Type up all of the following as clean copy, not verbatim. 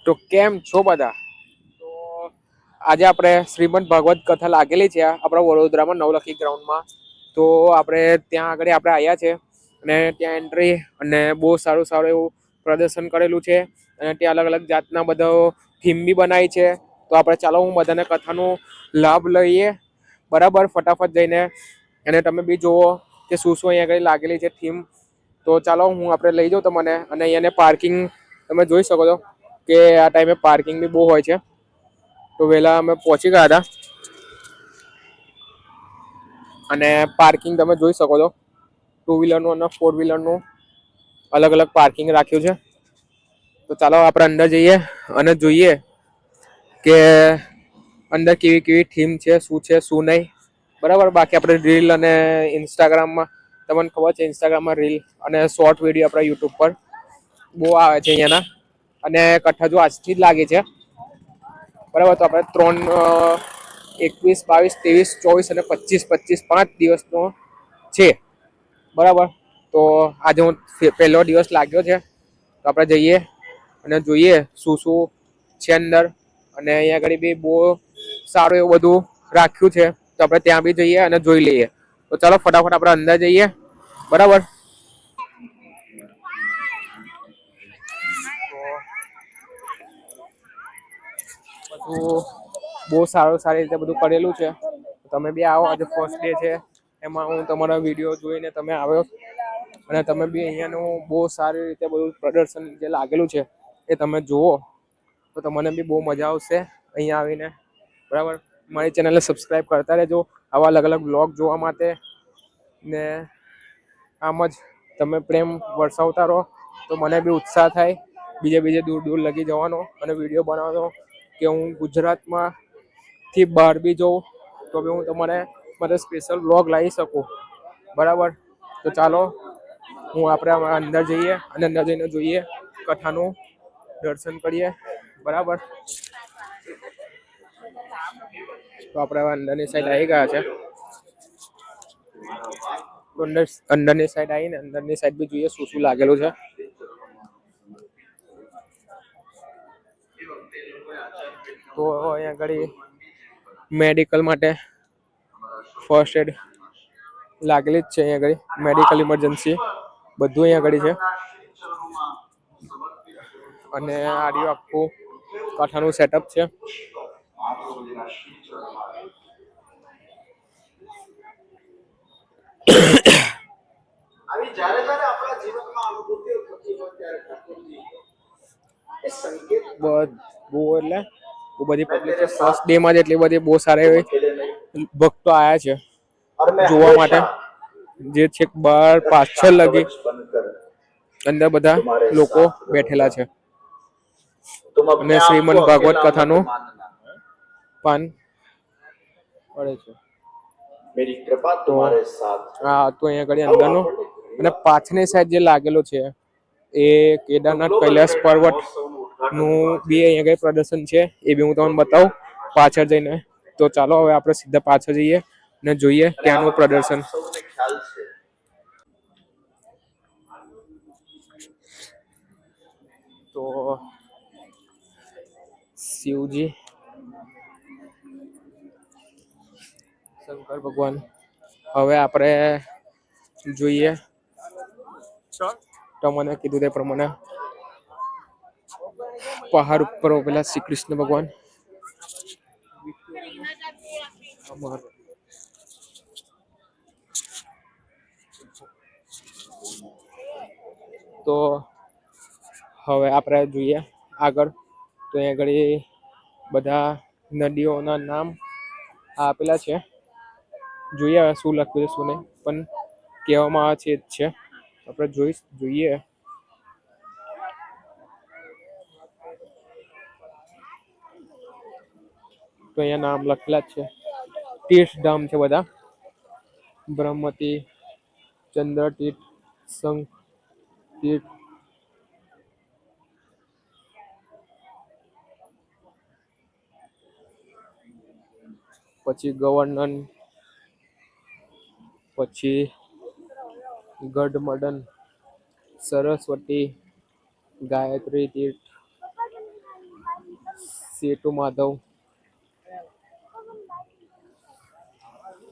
તો કેમ છો બધા? તો આજે આપણે શ્રીમદ ભાગવત કથા લાગેલી છે આપણા વડોદરામાં નવલખી ગ્રાઉન્ડમાં. તો આપણે ત્યાં આગળ આપણે આવ્યા છે અને ત્યાં એન્ટ્રી અને બહુ સારું સારું એવું પ્રદર્શન કરેલું છે અને ત્યાં અલગ અલગ જાતના બધા થીમ બી બનાવી છે. તો આપણે ચાલો હું બધાને કથાનો લાભ લઈએ, બરાબર. ફટાફટ જઈને અને તમે બી જુઓ કે શું શું અહીંયા આગળ લાગેલી છે થીમ. તો ચાલો હું આપણે લઈ જાઉં તમને, અને અહીંયાને પાર્કિંગ તમે જોઈ શકો છો કે આ ટાઈમે પાર્કિંગ બી બહુ હોય છે. તો વહેલા અમે પહોંચી ગયા હતા અને પાર્કિંગ તમે જોઈ શકો છો, 2 વ્હીલરનું અને 4 વ્હીલરનું અલગ અલગ પાર્કિંગ રાખ્યું છે. તો ચાલો આપણે અંદર જઈએ અને જોઈએ કે અંદર કેવી કેવી થીમ છે, શું છે શું નહીં, બરાબર. બાકી આપણે રીલ અને ઇન્સ્ટાગ્રામમાં તમને ખબર છે, ઇન્સ્ટાગ્રામમાં રીલ અને શોર્ટ વિડીયો આપણા યુટ્યુબ પર બહુ આવે છે અહીંયાના. અને કથા જો આજથી જ લાગે છે, બરાબર. તો આપણે 21, 22, 23, 24 અને 25 5 દિવસનો છે, બરાબર. તો આજે હું પહેલો દિવસ લાગ્યો છે. તો આપણે જઈએ અને જોઈએ શું શું છે અંદર. અને અહીંયા આગળ બી બહુ સારું એવું બધું રાખ્યું છે. તો આપણે ત્યાં બી જઈએ અને જોઈ લઈએ. તો ચાલો ફટાફટ આપણે અંદર જઈએ, બરાબર. બધું બહુ સારી રીતે બધું કરેલું છે. તમે બી આવો, આજે ફર્સ્ટ ડે છે. એમાં હું તમારા વિડીયો જોઈને તમે આવ્યો અને તમે બી અહિયાંનું બહુ સારી રીતે બધું પ્રદર્શન જે લાગેલું છે એ તમે જુઓ તો તમને બી બહુ મજા આવશે અહીંયા આવીને, બરાબર. મારી ચેનલને સબસ્ક્રાઈબ કરતા રહેજો આવા અલગ અલગ બ્લોગ જોવા માટે. ને આમ જ તમે પ્રેમ વરસાવતા રહો તો મને બી ઉત્સાહ થાય બીજે બીજે દૂર દૂર લગી જવાનો અને વિડીયો બનાવવાનો, કે હું ગુજરાતમાં થી બહાર બી જઉં તો બી હું તમારે માટે સ્પેશિયલ બ્લોગ લાવી શકું, બરાબર. તો ચાલો આપણે અંદર જઈએ અને અંદર જઈને જોઈએ, કથાનું દર્શન કરીએ, બરાબર. તો આપણે હવે અંદરની સાઈડ આવી ગયા છે. અંદરની સાઈડ આવીને અંદરની સાઈડ બી જોઈએ શું શું લાગેલું છે. તો અહીંયા આગળ મેડિકલ માટે ફર્સ્ટ એડ લાગેલી જ છે. અહીંયા આગળ મેડિકલ ઇમરજન્સી બધું અહીંયા આગળ છે. અને આ રહ્યું આખું કથાનું સેટઅપ છે. આવી જ્યારે જ્યારે આપણા જીવનમાં અનુભૂતિઓ થતી હોય ત્યારે ઠાકોરજી એ સંકેત બહુ એટલે બહુ બધી પબ્લિક છે. ફર્સ્ટ ડે માં જ એટલી બધી બહુ સારી એવી ભક્તો આયા છે જોવા માટે, જે છેક બાર પાછળ લગી અંદર બધા લોકો બેઠેલા છે. અને શ્રીમદ ભાગવત કથાનું પાન પડે છે. હા, તો અહીંયા આગળ અંદરનું અને પાછળની સાઈડ જે લાગેલો છે એ કેદારનાથ કૈલાસ પર્વત નું બી અહીંયા આગળ પ્રદર્શન છે. એ બી હું તમને બતાવું પાછળ જઈને. તો ચાલો હવે આપણે સીધા પાછળ જઈએ અને જોઈએ ત્યાંનું પ્રદર્શન. તો શિવજી, શંકર ભગવાન, હવે આપણે જોઈએ તમને કીધું તે પ્રમાણે પહાડ ઉપર ઉભેલા શ્રી કૃષ્ણ ભગવાન. તો હવે આપણે જોઈએ આગળ. તો અહીં આગળ બધા નદીઓના નામ આપેલા છે. જોઈએ શું લખ્યું છે શું નહીં, પણ કહેવામાં આવે છે એ જ છે. આપણે જોઈએ. તો અહીંયા નામ લખેલા જ છે. તીર્થધામ છે બધા. બ્રહ્મતી, ચંદ્રતીર્થ, શંખ તીર્થ, પછી ગવર્નર, પછી ગઢમદન, સરસ્વતી, ગાયત્રી તીર્થ, સેતુ માધવ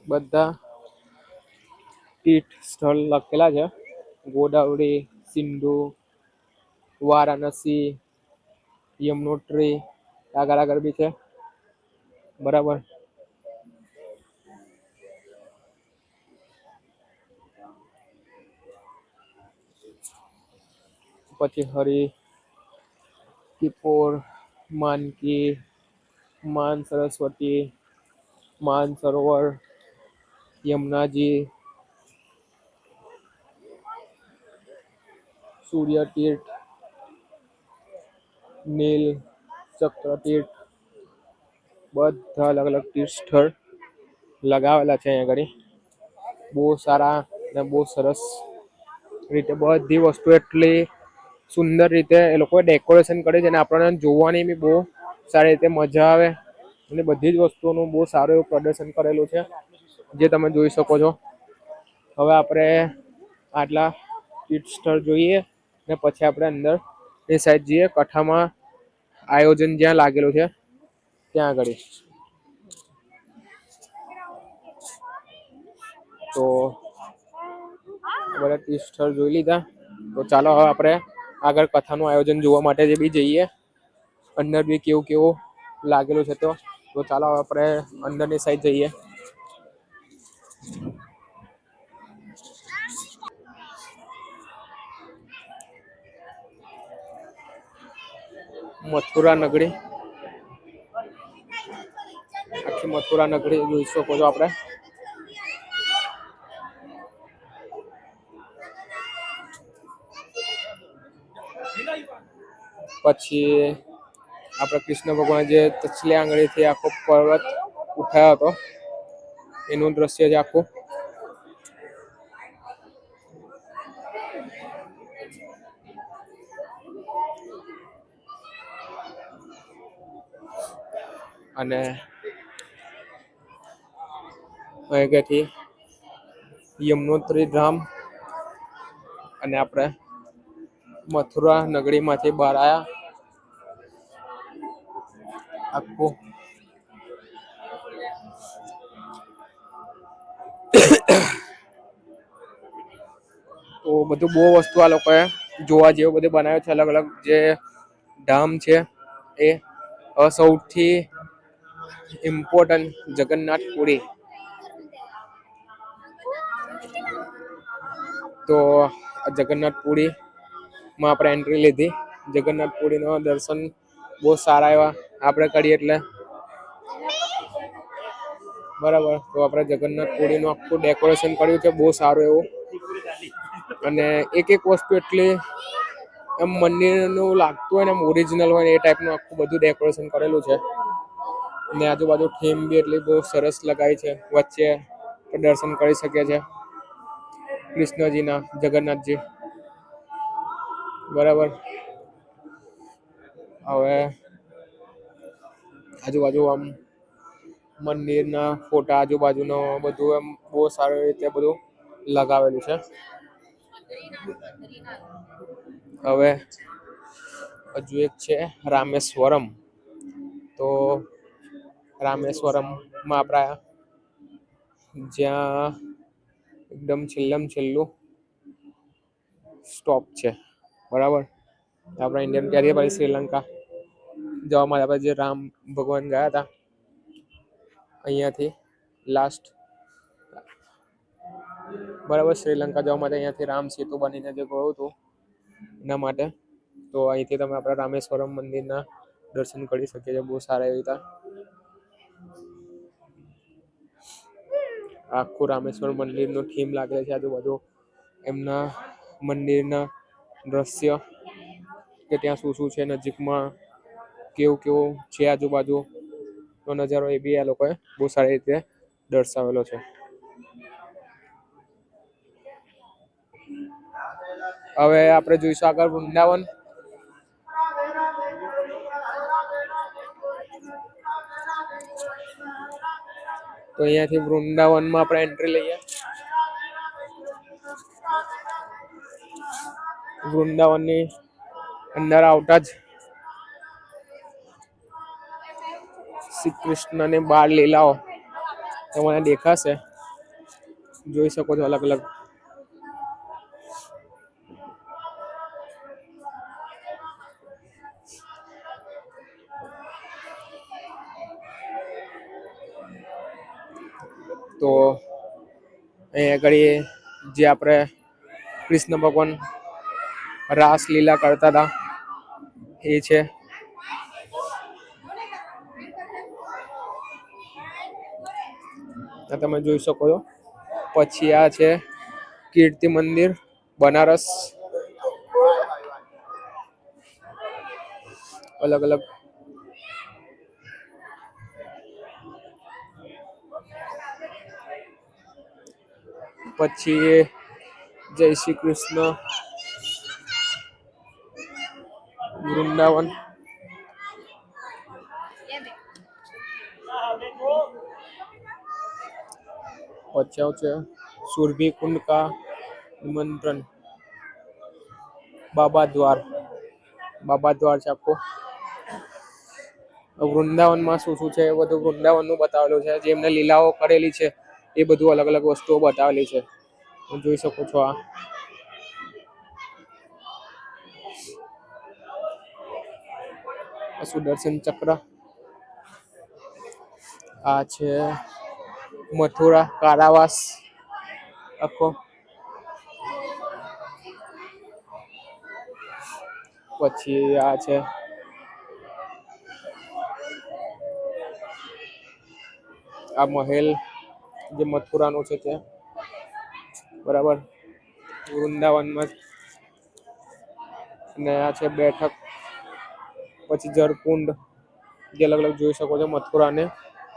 બધા તીર્થ સ્થળ લખેલા છે. ગોદાવરી, સિંધુ, વારાણસી, યમનોત્રી આગળ આગળ બી છે. બરાબર. પછી હરિપોર, માનકી, માન સરસ્વતી, માન સરોવર, યમુનાજી, સૂર્ય તીર્થ, નીલ ચક્ર તીર્થ, બધા અલગ અલગ તીર્થ સ્થળ લગાવેલા છે અહીંયા આગળ. બહુ સારા ને બહુ સરસ રીતે બધી વસ્તુ એટલી સુંદર રીતે એ લોકો ડેકોરેશન કરે છે અને આપણને જોવાની બી બહુ સારી રીતે મજા આવે. અને બધી જ વસ્તુઓનું બહુ સારું એવું પ્રદર્શન કરેલું છે, જે તમે જોઈ શકો છો. હવે આપણે આટલા તીર્થ સ્થળ જોઈએ ને પછી આપણે અંદર એ સાઈડ જઈએ. કથામાં આયોજન જ્યાં લાગેલું છે ત્યાં આગળ. તો બધા તીર્થ સ્થળ જોઈ લીધા. તો ચાલો હવે આપણે આગળ કથાનું આયોજન જોવા માટે જે બી જઈએ. અંદર બી કેવું કેવું લાગેલું છે તો ચાલો આપણે અંદરની સાઈડ જઈએ. મથુરા નગરી, આખી મથુરા નગરી જોઈ શકો છો આપણે. પછી આપણે કૃષ્ણ ભગવાન જે તસલી આંગળીથી આખો પર્વત ઉઠાયો હતો એનું દ્રશ્ય છે આખું. અને અહીંયાથી યમનોત્રી ધામ અને આપણે મથુરા નગરીમાંથી બહાર આવ્યા. આખું તો બધું બહુ વસ્તુ આ લોકોએ જોવા જેવું બધું બનાવ્યું છે. અલગ અલગ જે ધામ છે એ સૌથી ઇમ્પોર્ટન્ટ જગન્નાથપુરી. તો જગન્નાથપુરી માં આપણે એન્ટ્રી લીધી. જગન્નાથપુરી નો દર્શન બહુ સારા એવા આપણે કરીએ એટલે બરાબર. તો આપણે જગન્નાથપુરી નું આખું ડેકોરેશન કર્યું છે બહુ સારું એવું. અને એક એક વસ્તુ એટલી એમ મંદિર નું લાગતું હોય ને એમ ઓરિજિનલ હોય એ ટાઈપનું આખું બધું ડેકોરેશન કરેલું છે. ને આજુબાજુ થીમ બી એટલી બહુ સરસ લગાવી છે. વચ્ચે દર્શન કરી શકે છે કૃષ્ણજી ના, જગન્નાથજી. બરાબર. હવે આજુબાજુ આમ મંદિરના ફોટા આજુબાજુનો બધું એમ બહુ સારી રીતે બધું લગાવેલું છે. હવે હજુ એક છે રામેશ્વરમ. તો રામેશ્વરમમાં આપણા જ્યાં એકદમ છેલ્લું સ્ટોપ છે. બરાબર. આપણા ઇન્ડિયન ત્યાંથી પછી શ્રીલંકા જવા માટે આપણે જે રામ ભગવાન ગયા હતા અહિયાંથી લાસ્ટ બરાબર શ્રીલંકા જવા માટે અહિયાંથી રામ સેતુ બનીને જે ગયું હતું એના માટે. તો અહીંથી તમે આપણા રામેશ્વરમ મંદિરના દર્શન કરી શકીએ છીએ બહુ સારા એવી રીતે. આખું રામેશ્વર મંદિર નું થીમ લાગે છે આજુબાજુ એમના મંદિરના દ્રશ્ય કે ત્યાં શું શું છે નજીકમાં, કેવું કેવું છે આજુબાજુ નો નજારો એ બી આ લોકોએ બહુ સારી રીતે દર્શાવેલો છે. હવે આપણે જોઈશું આગળ વૃંદાવન. તો અહીંયાથી વૃંદાવનમાં આપણે એન્ટ્રી લઈએ. વૃંદાવનની અંદર આવતા જ શ્રી કૃષ્ણની 12 લીલાઓ તમને દેખાશે, જોઈ શકો છો અલગ અલગ. તો અહીંયા આગળ જે આપણે કૃષ્ણ ભગવાન રાસ લીલા કરતા હતા એ છે. તમે જોઈ શકો છો. પછી આ છે કીર્તિ મંદિર બનારસ, અલગ અલગ. પછી જય શ્રી કૃષ્ણ વૃંદાવન, પછી છે સુરભી કુંડ કા નિમંત્રણ, બાબા દ્વાર, બાબા દ્વાર છે આખો. વૃંદાવનમાં શું શું છે એ બધું વૃંદાવન નું બતાવેલું છે. જે એમને લીલાઓ કરેલી છે એ બધું અલગ અલગ વસ્તુઓ બતાવેલી છે, જોઈ શકો છો. આ સુદર્શન ચક્ર, આ છે મથુરા કારાવાસ આખો. પછી આ છે આ મહેલ જે મથુરાનો છે તે, બરાબર, વૃંદાવનમાં. અને આ છે બેઠક. પછી જરકુંડ, જે અલગ અલગ જોઈ શકો છો. મથુરાને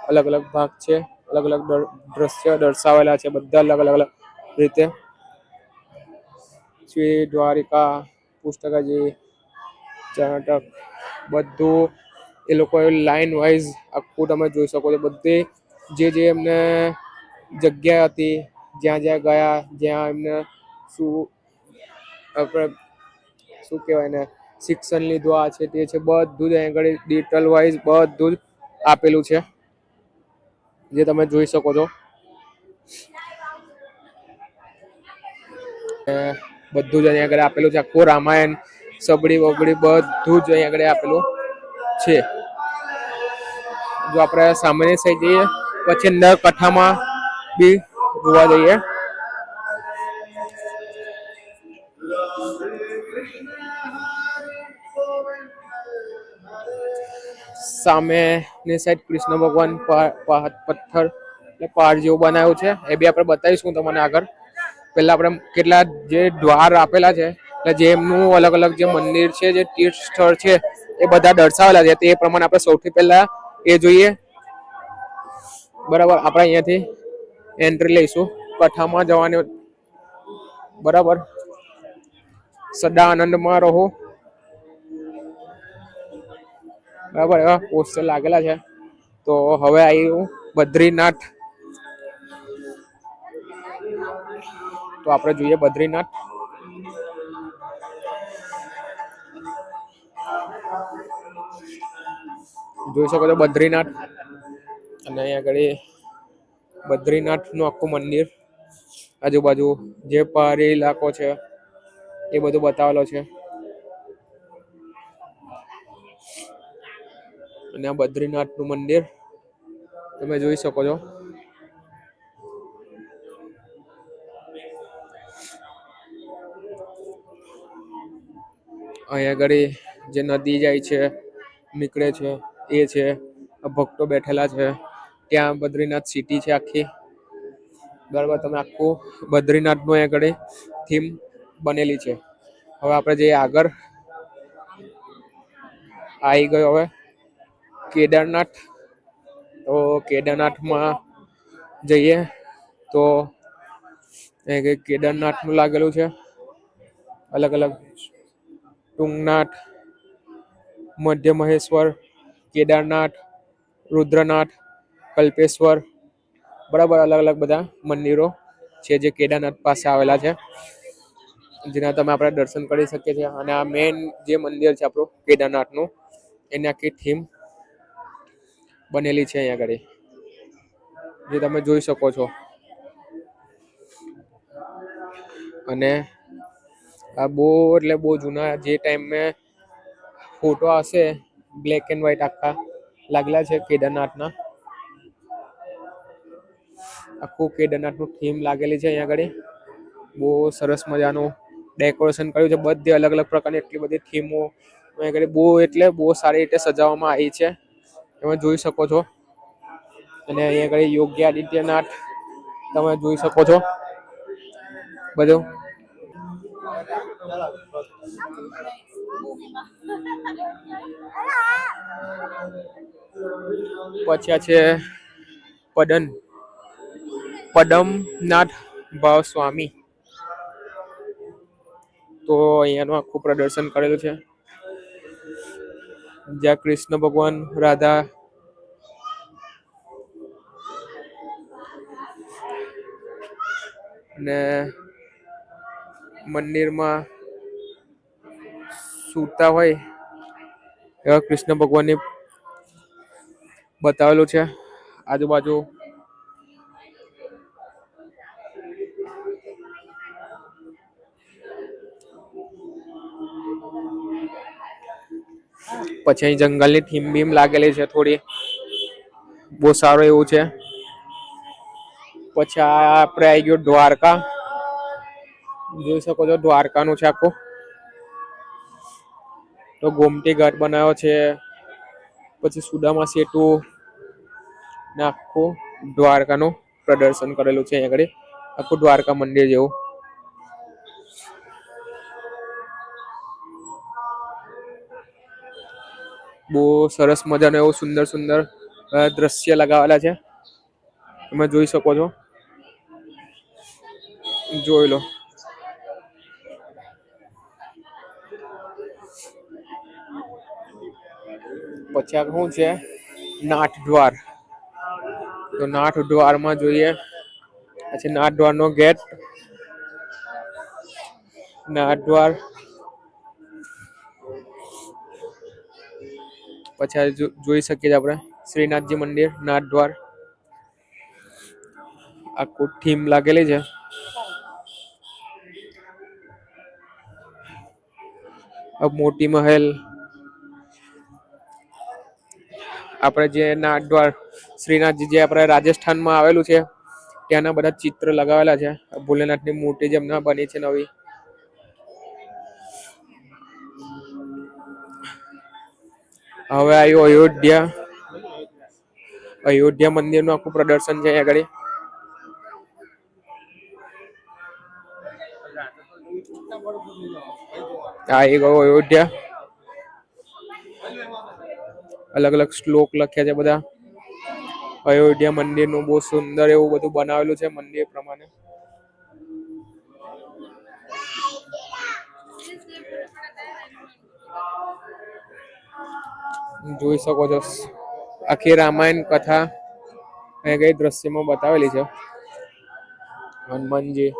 અલગ અલગ ભાગ છે, અલગ અલગ દ્રશ્ય દર્શાવેલા છે, બધા અલગ અલગ અલગ રીતે. શ્રી દ્વારિકા પુસ્તકજી કર્ણાટક, બધું એ લોકો લાઈન વાઈઝ આખું તમે જોઈ શકો છો. બધી જે જે એમને જગ્યા હતી, જ્યાં જ્યાં ગયા, જ્યાં એમને શું આપણે શું કહેવાય ને શિક્ષણ લીધું, આ છે તે છે, બધું જ અહીં આગળ ડિટેલ વાઇઝ બધું જ આપેલું છે, જે તમે જોઈ શકો છો. બધું જ અહીંયા આગળ આપેલું છે. આખું રામાયણ સબડી વબડી બધું જ અહીંયા આગળ આપેલું છે. જો આપણે સામાન્ય સાઈડ જઈએ પછી અંદર કથામાં બી જોવા જઈએ. સામે ની સાઈડ કૃષ્ણ ભગવાન પથ્થર પહાડ જેવું બનાવ્યું છે, એ બી આપણે બતાવીશું તમને આગળ. પેલા આપણે કેટલા જે દ્વાર આપેલા છે, એટલે જે એમનું અલગ અલગ જે મંદિર છે, જે તીર્થ સ્થળ છે, એ બધા દર્શાવેલા છે. તે પ્રમાણે આપણે સૌથી પહેલા એ જોઈએ. બરાબર, આપણે અહીંયાથી એન્ટ્રી લઈશું કથામાં જવાની. બરાબર, સદા આનંદમાં રહો. બરાબર, એવા પોસ્ટર લાગેલા છે. તો હવે આવ્યું બદ્રીનાથ. તો આપણે જોઈએ બદ્રીનાથ. જોઈ શકો છો બદ્રીનાથ. અને અહીંયા આગળ બદ્રીનાથ નું આખું મંદિર, આજુબાજુ જે પહાડી ઇલાકો છે એ બધું બતાવેલો છે. અને આ બદ્રીનાથ નું મંદિર તમે જોઈ શકો છો. અહીંયા આગળ જે નદી જાય છે, નીકળે છે, એ છે. ભક્તો બેઠેલા છે ત્યાં. બદ્રીનાથ સિટી છે આખી. બરાબર, તમે આખું બદ્રીનાથ નું આગળ થીમ બનેલી છે. હવે આપણે જે આગળ આવી ગયો હવે કેદારનાથ. તો કેદારનાથમાં જઈએ તો કેદારનાથ નું લાગેલું છે. અલગ અલગ તુંગનાથ, મધ્ય મહેશ્વર, કેદારનાથ, રુદ્રનાથ, કલ્પેશ્વર, બરાબર, અલગ અલગ બધા મંદિરો છે જે કેદારનાથ પાસે આવેલા છે, જેના તમે આપણે દર્શન કરી શકીએ છીએ. અને આ મેન જે મંદિર છે આપણું કેદારનાથ નું, એની આખી થીમ બનેલી છે અહીંયા આગળ, જે તમે જોઈ શકો છો. અને આ બહુ એટલે બહુ જૂના જે ટાઈમે ફોટો હશે બ્લેક એન્ડ વ્હાઈટ આખા લાગેલા છે કેદારનાથના. આખું કેદારનાથનું થીમ લાગેલી છે અહીંયા આગળ. બહુ સરસ મજાનું ડેકોરેશન કર્યું છે. બધી અલગ અલગ પ્રકારની એટલી બધી થીમો બહુ એટલે બહુ સારી રીતે સજાવવામાં આવી છે, તમે જોઈ શકો છો. અને અહીંયા આગળ યોગી આદિત્યનાથ તમે જોઈ શકો છો બધું. પછી આ છે પડમનાથ ભાવ સ્વામી. તો અહીંયાનું આખું પ્રદર્શન કરેલું છે, જ્યાં કૃષ્ણ ભગવાન રાધા અને મંદિરમાં સૂતા હોય એવા કૃષ્ણ ભગવાનને બતાવેલું છે. આજુબાજુ પછી અહીં જંગલની થીમ બીમ લાગેલી છે થોડી, બહુ સારું એવું છે. પછી આપણે આવી ગયું દ્વારકા. જોઈ શકો છો દ્વારકાનું છે આખું. તો ગોમતી ઘાટ બનાવ્યો છે, પછી સુદામા સેતુ ને આખું દ્વારકાનું પ્રદર્શન કરેલું છે અહીંયા આગળ, આખું દ્વારકા મંદિર જેવું. બહુ સરસ મજાનું એવું સુંદર સુંદર દ્રશ્ય લગાવેલા છે, તમે જોઈ શકો છો. જોઈ લો. પછી આ શું છે નાથ દ્વાર. તો નાથ દ્વારમાં જોઈએ, પછી નાથ દ્વાર નો ગેટ, નાથ દ્વાર. પછી જોઈ શકીએ આપણે શ્રીનાથજી મંદિર, નાથ દ્વાર. આખું થીમ લાગેલી છે. મોતી મહેલ, આપણે જે નાથ દ્વાર શ્રીનાથજી જે આપણે રાજસ્થાનમાં આવેલું છે ત્યાંના બધા ચિત્ર લગાવેલા છે. ભોલેનાથની મૂર્તિ જેમના બની છે નવી. હવે આવ્યું અયોધ્યા. અયોધ્યા મંદિર નું આખું પ્રદર્શન છે આગળ. આવી ગયો અયોધ્યા. અલગ અલગ શ્લોક લખ્યા છે બધા. અયોધ્યા મંદિર નું બહુ સુંદર એવું બધું બનાવેલું છે મંદિર પ્રમાણે. જોઈ શકો છો આખી રામાયણ કથા કઈ દ્રશ્યમાં બતાવેલી છે. હનુમાનજી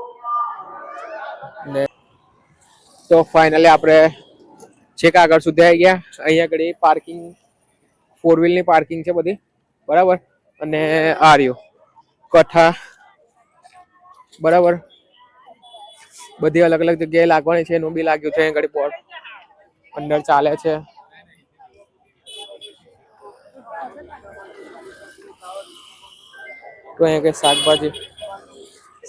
ને તો ફાઇનલી આપણે છેક આગળ સુધી આવી ગયા. અહીંયા આગળ પાર્કિંગ, ફોર વ્હીલ ની પાર્કિંગ છે બધી, બરાબર. અને આ રહ્યું કથા, બરાબર. બધી અલગ અલગ જગ્યાએ લાગવાની છે, એનું બી લાગ્યું છે ઘડી બોર્ડ અંદર ચાલે છે. તો અહીંયા કઈ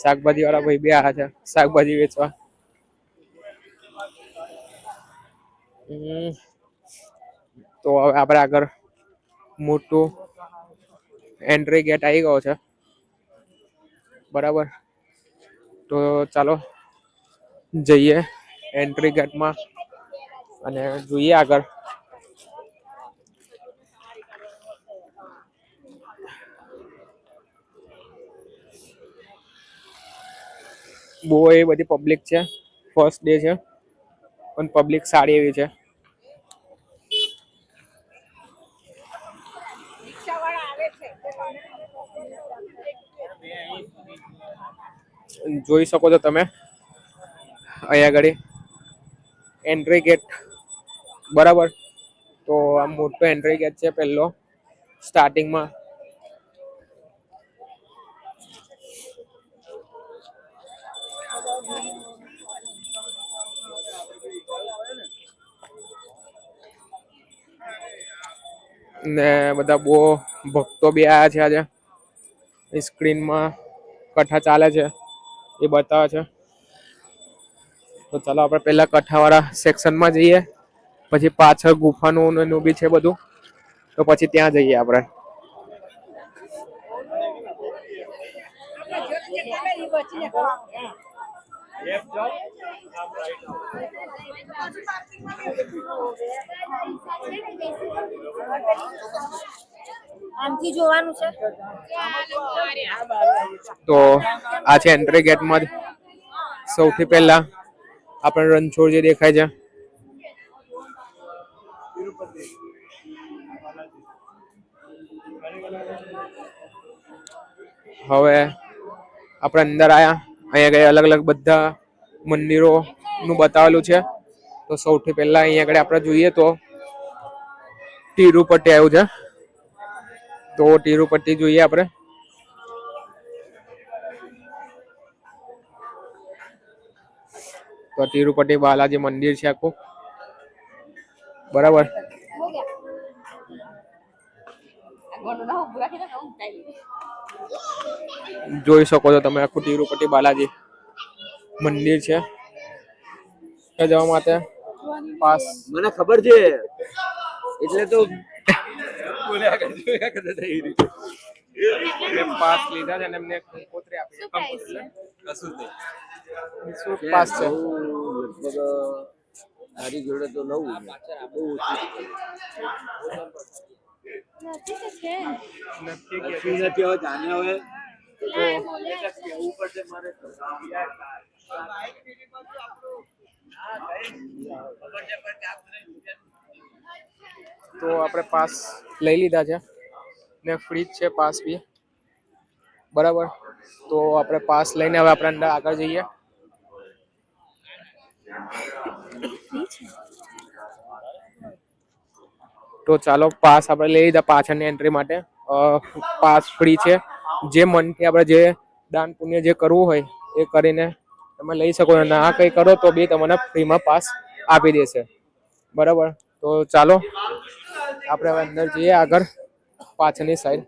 શાકભાજી વાળા ભાઈ બે આવ્યા છે શાકભાજી વેચવા. તો હવે આપણે આગળ મોટું એન્ટ્રી ગેટ આવી ગયો છે, બરાબર. તો ચાલો જઈએ એન્ટ્રી ગેટમાં અને જોઈએ આગળ. બહુ એ બધી પબ્લિક છે, ફર્સ્ટ ડે છે પણ પબ્લિક સારી એવી છે. જોઈ શકો છો તમે અહીંયા આગળ એન્ટ્રી ગેટ, બરાબર. તો આ મોટો એન્ટ્રી ગેટ છે પહેલો. સ્ટાર્ટિંગમાં. ને બધા બહુ ભક્તો બી આયા છે આજે. સ્ક્રીનમાં કથા ચાલે છે એ બતાવે છે. તો ચાલો આપણે પહેલા કથાવાળા સેક્શનમાં જઈએ, પછી પાછળ ગુફાનું એનું બી છે બધું, તો પછી ત્યાં જઈએ આપણે. આમથી જોવાનું છે. તો આ છે એન્ટ્રી ગેટમાં જ સૌથી પહેલા આપણે રણછોડ જે દેખાય છે. હવે આપણે અંદર આયા. અહીંયા આગળ અલગ અલગ બધા મંદિરો નું બતાવેલું છે. તો સૌથી પહેલા અહીંયા આગળ આપણે જોઈએ તો તિરુપતિ આવ્યું છે. તો તિરુપતિ જોઈએ આપણે. તો તિરુપતિ બાલાજી મંદિર છે આખું, બરાબર. જોઈ શકો છો તમે આખું તિરુપતિ બાલાજી મંદિર છે. જવા માટે પાસ મને ખબર છે એટલે તો પાસ લીધા છે અને એમને કંકોત્રી આપી છે. કશું જ નિઃશુલ્ક પાસ છે. લગભગ તારી જોડે તો લઉં બહુ ઓછું નથી હવે જાને હવે કેવું પડશે મારે. તો આપણે પાસ લઈ લીધા છે ને ફ્રી જ છે પાસ બી, બરાબર. તો આપણે પાસ લઈને હવે આપણે અંદર આગળ જઈએ. તો ચાલો પાસ આપણે લઈ લીધા પાછળની એન્ટ્રી માટે. પાસ ફ્રી છે. જે મનથી આપણે જે દાન પુણ્ય જે કરવું હોય એ કરીને તમે લઈ શકો છો. ના કંઈ કરો તો બી તમને ફ્રીમાં પાસ આપી દેશે, બરાબર. તો ચાલો આપણે હવે અંદર જઈએ આગળ. પાછળની સાઈડ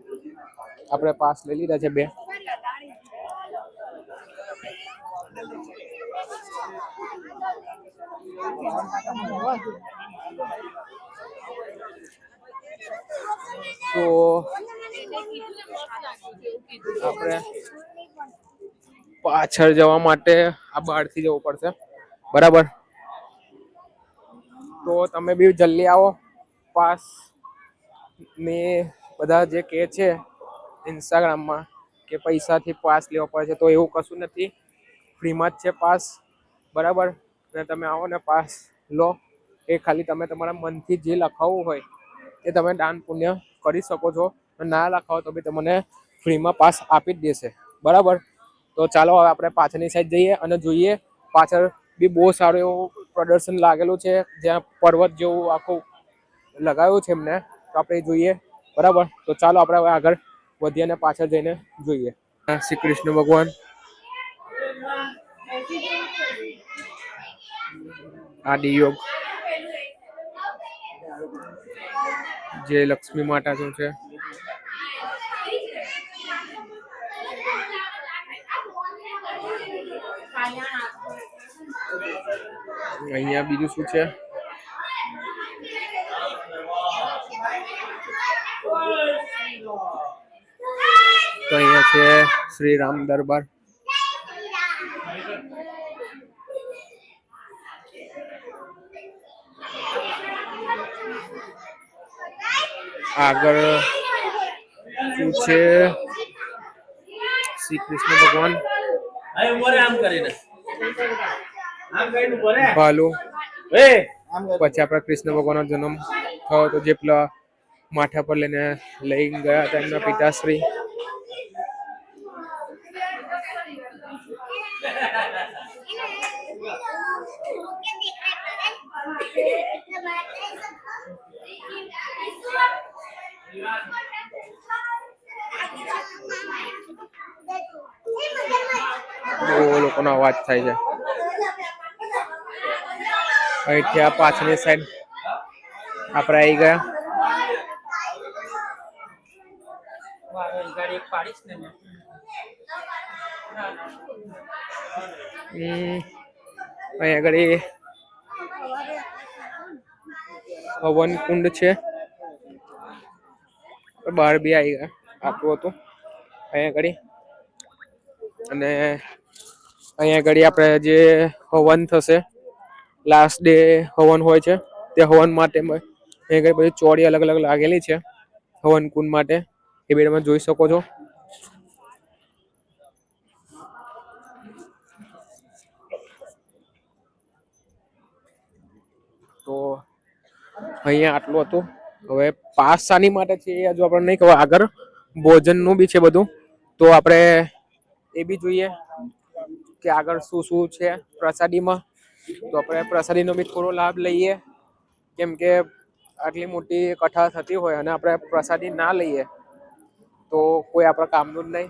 આપણે પાસ લઈ લીધા છે 2. તો આપણે પાછળ જવા માટે આ બહારથી જવું પડશે, બરાબર. તો તમે બી જલ્દી આવો. પાસ ને બધા જે કહે છે ઇન્સ્ટાગ્રામમાં કે પૈસાથી પાસ લેવો પડે છે, તો એવું કશું નથી. ફ્રીમાં જ છે પાસ, બરાબર. ને તમે આવો ને પાસ લો. એ ખાલી તમે તમારા મનથી જે લખાવવું હોય એ તમે દાન પુણ્ય કરી શકો છો. ના લખાવો તો બી તમને ફ્રીમાં પાસ આપી જ દેશે, બરાબર. તો ચાલો હવે આપણે પાછળની સાઈડ જઈએ અને જોઈએ. પાછળ બી બહુ સારું એવું પ્રદર્શન લાગેલું છે, જ્યાં પર્વત જેવું આખું લગાવ્યું છે એમને. તો આપણે જોઈએ, બરાબર. તો ચાલો આપણે હવે આગળ વધીએ અને પાછળ જઈને જોઈએ. શ્રી કૃષ્ણ ભગવાન આદિ યોગ જે લક્ષ્મી માતા શું છે. અહીંયા બીજું શું છે? તો અહીંયા છે શ્રી રામ દરબાર. આગળ શું છે? શ્રી કૃષ્ણ ભગવાન ભાલુ. પછી આપણા કૃષ્ણ ભગવાન નો જન્મ થયો તો જે પેલા માથા પર લઈને લઈ ગયા હતા એમના પિતાશ્રી. લોકોનો અવાજ થાય છે. અહીંથી આ પાછળની સાઈડ આપણે આવી ગયા. અહીંયા આગળ હવન કુંડ છે. બહાર બી આવી ગયા. આટલું હતું અહીંયા આગળ. અને અહીંયા આગળ આપણે જે હવન થશે, લાસ્ટ ડે હવન હોય છે, તે હવન માટે અહીંયા બધી ચોળી અલગ અલગ લાગેલી છે હવન કુંડ માટે. એ બી તમે જોઈ શકો છો. તો અહીંયા આટલું હતું. હવે પાસ શાની માટે છે એ હજુ આપણને નહીં ખબર. આગળ ભોજનનું બી છે બધું, તો આપણે એ બી જોઈએ કે આગળ શું શું છે પ્રસાદીમાં. તો આપણે પ્રસાદીનો બી થોડો લાભ લઈએ, કેમ કે આટલી મોટી કથા થતી હોય અને આપણે પ્રસાદી ના લઈએ તો કોઈ આપણા કામનું જ નહીં.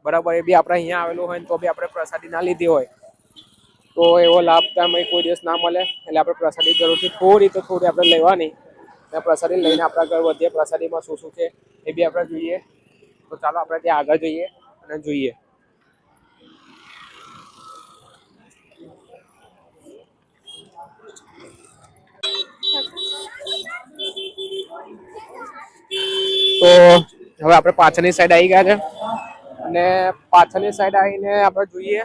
બરાબર. એ બી આપણે અહીંયા આવેલું હોય તો બી આપણે પ્રસાદી ના લીધી હોય તો એવો લાભ તમે કોઈ દિવસ ના મળે. એટલે આપણે પ્રસાદી જરૂરથી થોડી આપણે લેવાની. અને પ્રસાદી લઈને આપણા ઘર વધીએ. પ્રસાદીમાં શું શું છે એ બી આપણે જોઈએ. તો ચાલો આપણે ત્યાં આગળ જઈએ અને જોઈએ. તો હવે આપણે પાછળની સાઈડ આવી ગયા છે. અને પાછળની સાઈડ આવીને આપણે જોઈએ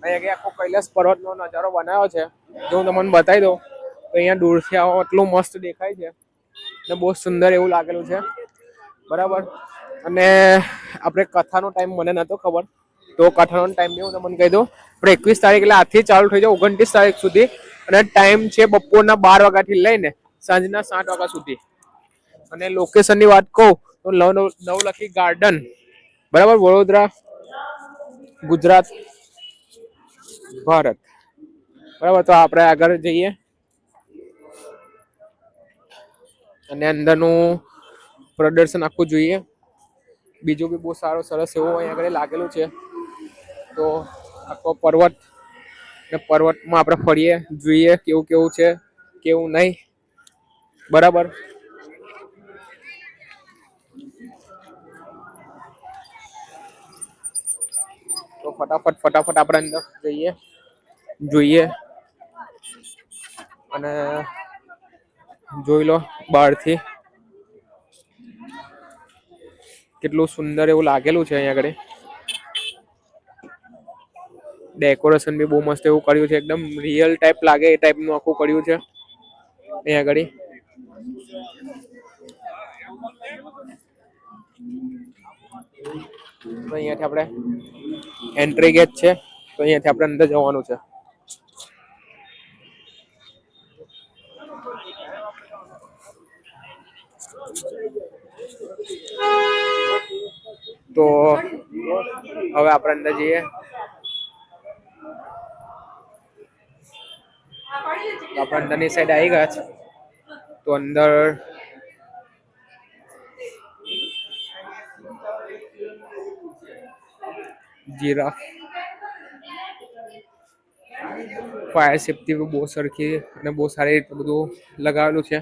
અહીંયા આખો કૈલાસ પર્વતનો નજારો બનાવ્યો છે. જો હું તમને બતાવી દઉં તો અહીંયા દૂરથી આવો એટલું મસ્ત દેખાય છે અને બહુ સુંદર એવું લાગેલું છે. બરાબર. અને આપણે કથાનો ટાઈમ મને નતો ખબર, તો કથાનો ટાઈમ બી હું તમને કહી દઉં. આપણે 21 તારીખ એટલે આજથી ચાલુ થઈ જાય 29 તારીખ સુધી. અને ટાઈમ છે બપોરના 12 વાગ્યાથી લઈને સાંજના 7 વાગ્યા સુધી. અને લોકેશનની વાત કહું તો નવલખી ગાર્ડન, બરાબર, વડોદરા, ગુજરાત, ભારત. બરાબર. તો આપણે આગળ જઈએ અને અંદરનું પ્રદર્શન આખું જોઈએ. બીજું બી બહુ સારું સરસ એવું અહીંયા આગળ લાગેલું છે. તો આખો પર્વત, ને પર્વતમાં આપણે ફરીએ, જોઈએ કેવું કેવું છે કેવું નહીં. બરાબર. તો ફટાફટ આપણે અંદર જઈએ, જોઈએ અને જોઈ લો બહારથી કેટલું સુંદર એવું લાગેલું છે. અહીંયા આગળ ડેકોરેશન બી બહુ મસ્ત એવું કર્યું છે. એકદમ રિયલ ટાઈપ લાગે એ ટાઈપનું આખું કર્યું છે અહીંયા આગળ. તો અહીંયાથી આપણે એન્ટ્રી ગેટ છે, તો અહીંયાથી આપણે અંદર જવાનું છે. તો હવે આપણે અંદર જઈએ. આપણે અંદરની સાઈડ આવી ગયા છે. તો અંદર જીરાફ, ફાયર સેફટી બહુ સરખી અને બહુ સારી રીતે બધું લગાવેલું છે.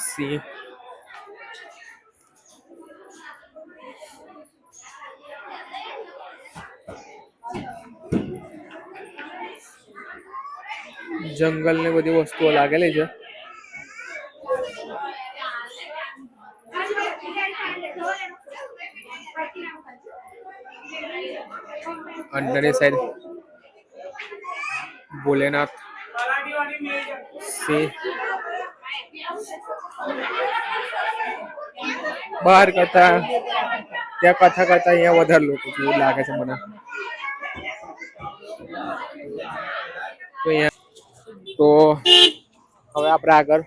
સિંહ, જંગલ ને બધી વસ્તુઓ લાગેલી છે. અંદરની સાઈડ ભોલેનાથ, સિંહ, બહાર કરતા ત્યાં કથા કરતા અહીંયા વધારે લોકો છે એવું લાગે છે મને. તો અહીંયા તો હવે આપણે આગળ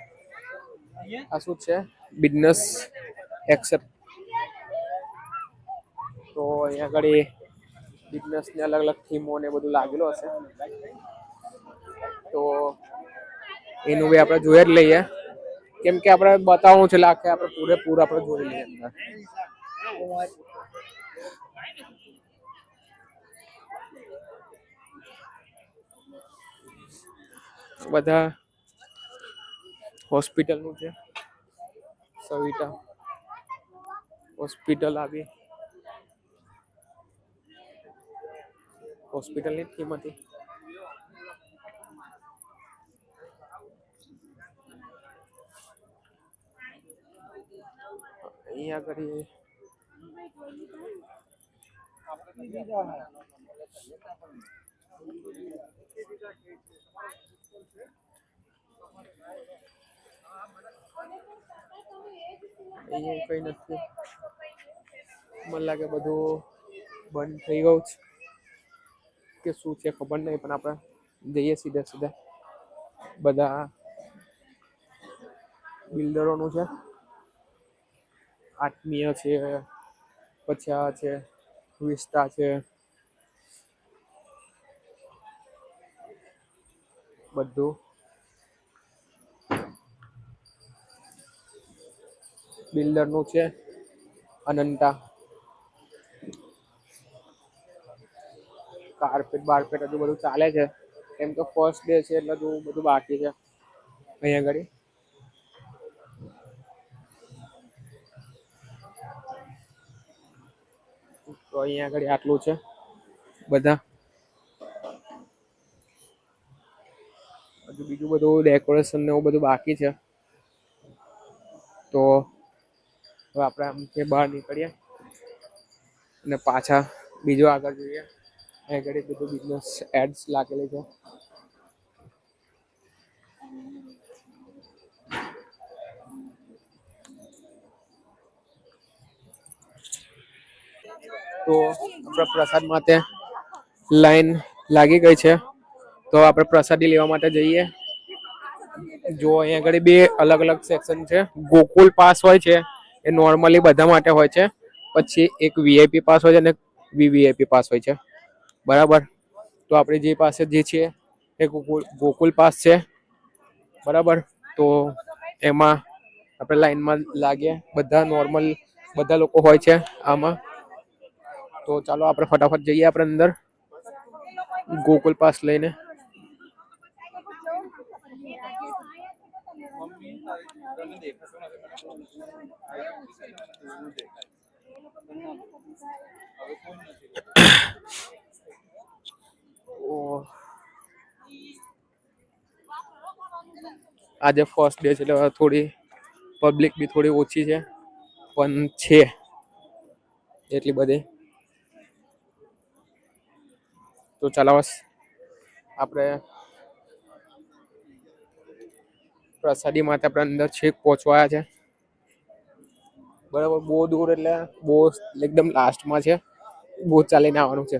આ શું છે, બિઝનેસ એક્સેપ્ટ. તો અહીંયા આગળ બિઝનેસ ને અલગ અલગ થીમો ને બધું લાગેલું હશે. તો એનું બી આપણે જોઈ જ લઈએ, કેમ કે આપણે બતાવવું છે લાગે આપણે પૂરેપૂરું આપણે જોઈ લઈએ અંદર. બધા હોસ્પિટલનું છે. સવિતા હોસ્પિટલ આવી હોસ્પિટલની જ કિંમત અહીંયા આગળ અહીંયા કઈ નથી. મને લાગે બધું બંધ થઈ ગયું છે કે શું છે ખબર નહીં, પણ આપણે જઈએ સીધા સીધા. બધા બિલ્ડરોનું છે. આત્મીય છે, પછી આ છે વિસ્તા છે, બધું બિલ્ડરનું છે. અનંતા કાર્પેટ બારપેટ હજુ બધું ચાલે છે. એમ તો ફર્સ્ટ ડે છે એટલે બધું બાકી છે અહીંયા આગળ. તો અહીંયા આગળ આટલું છે. બધા હજુ બીજું બધું ડેકોરેશન ને એવું બધું બાકી છે. તો હવે આપણે આમથી બહાર નીકળીએ અને પાછા બીજો આગળ જોઈએ. અહીંયા આગળ બધું બિઝનેસ એડ્સ લાગેલી છે. તો આપણા પ્રસાદ માટે લાઈન લાગી ગઈ છે. તો આપણે પ્રસાદી લેવા માટે જઈએ. જો અહીંયા આગળ બે અલગ અલગ સેક્શન છે. ગોકુલ પાસ હોય છે એ નોર્મલી બધા માટે હોય છે. પછી એક વીઆઈપી પાસ હોય છે અને વીવીઆઈપી પાસ હોય છે. બરાબર. તો આપણે જે પાસે જે છે એ ગોકુલ પાસ છે. બરાબર. તો એમાં આપણે લાઈનમાં લાગીએ. બધા નોર્મલ બધા લોકો હોય છે આમાં. તો ચાલો આપણે ફટાફટ જઈએ આપણે અંદર ગોકુલ પાસ લઈને. આજે ફર્સ્ટ ડે છે એટલે થોડી પબ્લિક બી થોડી ઓછી છે, પણ છે એટલી બધી. તો ચાલો આપણે પ્રસાદી માટે આપણે અંદર છેક પહોંચવાયા છે. બરાબર. બહુ દૂર એટલે બહુ એકદમ લાસ્ટમાં છે. બહુ ચાલીને આવવાનું છે.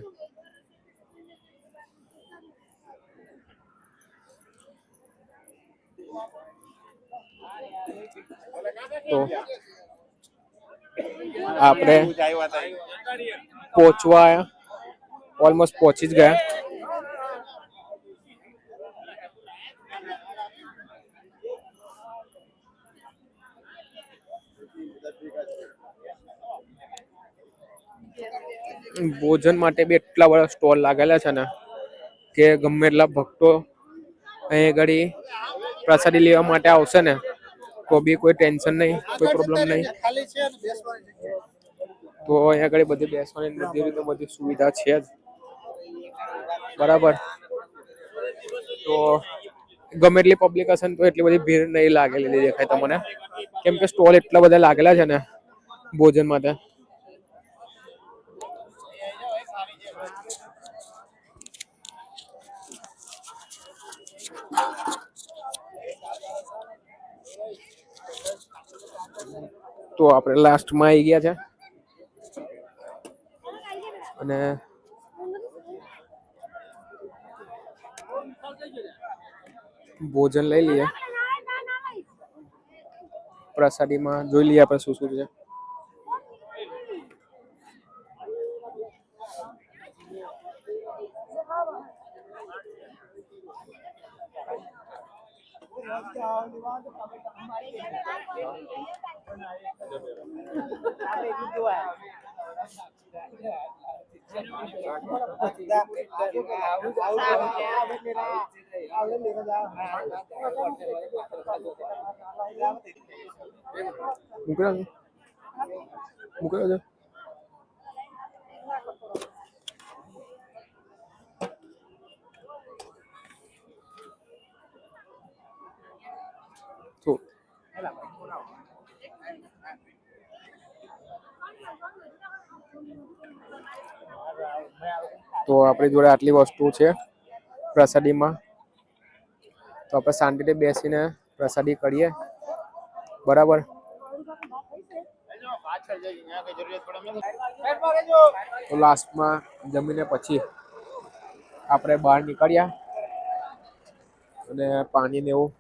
તો આપણે પહોંચવા ઓલમોસ્ટ પહોંચી જ ગયા. ભોજન માટે બી એટલા બધા સ્ટોલ લાગેલા છે ને કે ગમે એટલા ભક્તો અહીં ઘડી પ્રસાદી લેવા માટે આવશે ને તો બી કોઈ ટેન્શન નહીં, કોઈ પ્રોબ્લેમ નહીં. તો અહીંયા આગળ બધી બેસવાની બધી રીતે બધી સુવિધા છે જ. બરાબર. તો ગમે એટલી પબ્લિક હશે ને તો એટલી બધી ભીડ નહીં લાગેલી દેખાય તમને, કેમ કે સ્ટોલ એટલા બધા લાગેલા છે ને ભોજન માટે. તો આપણે લાસ્ટમાં આવી ગયા છે અને ભોજન લઈ લઈએ. પ્રસાદીમાં જોઈ લઈએ આપણે શું શું છે. મૂકેલો છે મૂકેલો છે તો તો આપણી જોડે આટલી વસ્તુ છે પ્રસાદીમાં. તો આપણે શાંતિથી બેસીને પ્રસાદી કરીએ, બરાબર. તો લાસ્ટમાં જમીને પછી આપણે બહાર નીકળ્યા અને પાણી ને એવું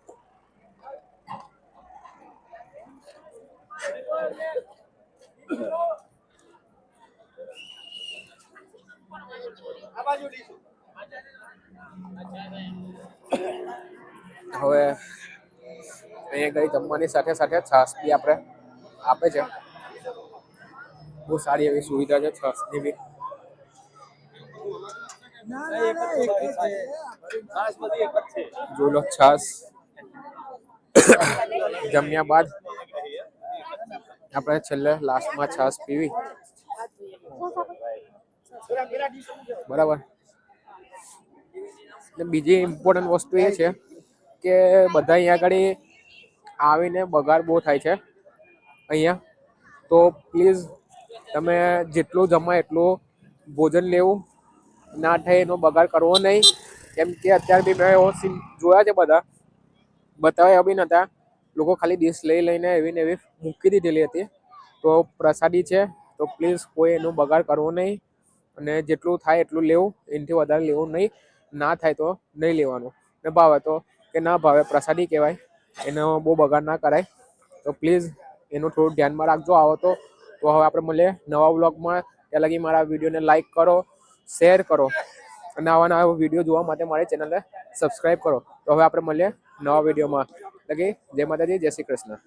હવે અહીંયા ગઈ જમવાની સાથે સાથે છાસ બી આપણે આપે છે. બહુ સારી એવી સુવિધા છે છાસની બી. જોઈ લો છાસ. જમ્યા બાદ આપણે છેલ્લે લાસ્ટમાં છાસ પીવી, બરાબર. બીજી ઇમ્પોર્ટન્ટ વસ્તુ એ છે કે બધા અહીંયા આગળ આવીને બગાડ બહુ થાય છે અહીંયા. તો પ્લીઝ તમે જેટલું જમાય એટલું ભોજન લેવું, ના થાય એનો બગાડ કરવો નહીં. કેમ કે અત્યારે બી મેં એવો સીન જોયા છે, બધા બતાવ્યા બી નતા. લોકો ખાલી ડીશ લઈને એવી ને એવી મૂકી દીધેલી હતી. તો પ્રસાદી છે તો પ્લીઝ કોઈ એનો બગાડ કરવો નહીં, અને જેટલું થાય એટલું લેવું, એનાથી વધારે લેવું નહીં. ના થાય તો નહીં લેવાનું, ને ભાવે તો કે ના ભાવે પ્રસાદી કહેવાય, એનો બહુ બગાડ ના કરાય. તો પ્લીઝ એનું થોડું ધ્યાનમાં રાખજો. આવો તો હવે આપણે મળીએ નવા વ્લોગમાં. ત્યાં લગી મારા વિડીયોને લાઈક કરો, શેર કરો, અને આવા નવા વિડીયો જોવા માટે મારી ચેનલને સબસ્ક્રાઈબ કરો. તો હવે આપણે મળીએ નવા વિડીયોમાં. લગી જય માતાજી, જય શ્રી કૃષ્ણ.